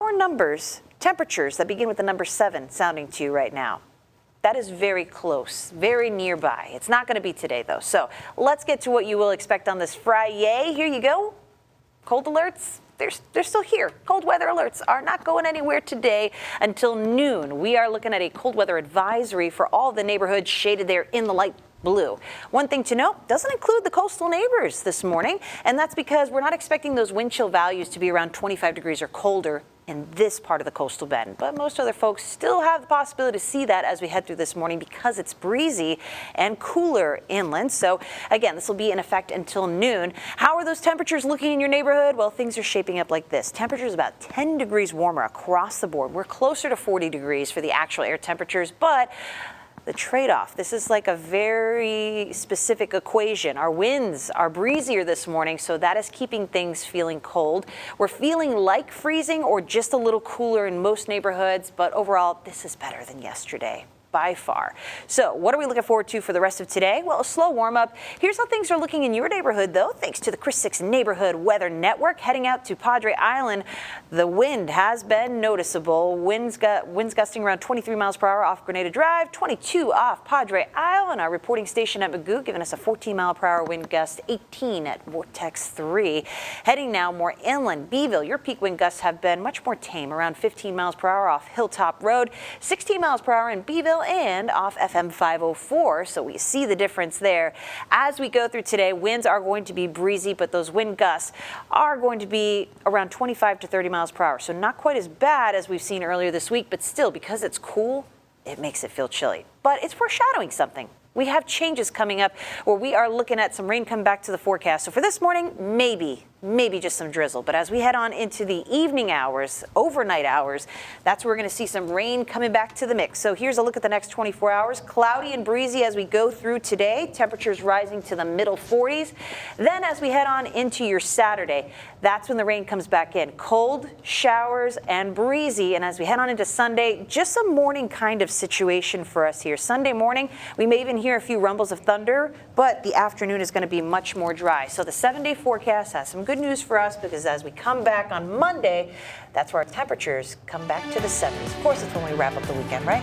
are numbers, temperatures that begin with the number 7 sounding to you right now? That is very close, very nearby. It's not going to be today, though. So let's get to what you will expect on this Fri-YAY. Here you go. Cold alerts. They're still here. Cold weather alerts are not going anywhere today until noon. We are looking at a cold weather advisory for all the neighborhoods shaded there in the light blue. One thing to note, doesn't include the coastal neighbors this morning, and that's because we're not expecting those wind chill values to be around 25 degrees or colder in this part of the coastal bend. But most other folks still have the possibility to see that as we head through this morning because it's breezy and cooler inland. So again, this will be in effect until noon. How are those temperatures looking in your neighborhood? Well, things are shaping up like this. Temperatures about 10 degrees warmer across the board. We're closer to 40 degrees for the actual air temperatures, but the trade-off, this is like a very specific equation. Our winds are breezier this morning, so that is keeping things feeling cold. We're feeling like freezing or just a little cooler in most neighborhoods, but overall, this is better than yesterday. By far. So what are we looking forward to for the rest of today? Well, a slow warm up. Here's how things are looking in your neighborhood, though, thanks to the Chris 6 Neighborhood Weather Network. Heading out to Padre Island, the wind has been noticeable. Winds gusting around 23 miles per hour off Grenada Drive, 22 off Padre Island. Our reporting station at Magoo giving us a 14 mile per hour wind gust, 18 at Vortex 3. Heading now more inland, Beeville, your peak wind gusts have been much more tame, around 15 miles per hour off Hilltop Road, 16 miles per hour in Beeville, and off FM 504, so we see the difference there. As we go through today, winds are going to be breezy, but those wind gusts are going to be around 25 to 30 miles per hour, so not quite as bad as we've seen earlier this week, but still, because it's cool, it makes it feel chilly. But it's foreshadowing something. We have changes coming up where we are looking at some rain come back to the forecast. So for this morning, maybe just some drizzle. But as we head on into the evening hours, overnight hours, that's where we're going to see some rain coming back to the mix. So here's a look at the next 24 hours. Cloudy and breezy as we go through today. Temperatures rising to the middle 40s. Then as we head on into your Saturday, that's when the rain comes back in. Cold, showers, and breezy. And as we head on into Sunday, just a morning kind of situation for us here. Sunday morning, we may even hear a few rumbles of thunder, but the afternoon is going to be much more dry. So the 7-day forecast has some good news for us because as we come back on Monday, that's where our temperatures come back to the 70s. Of course, it's when we wrap up the weekend, right?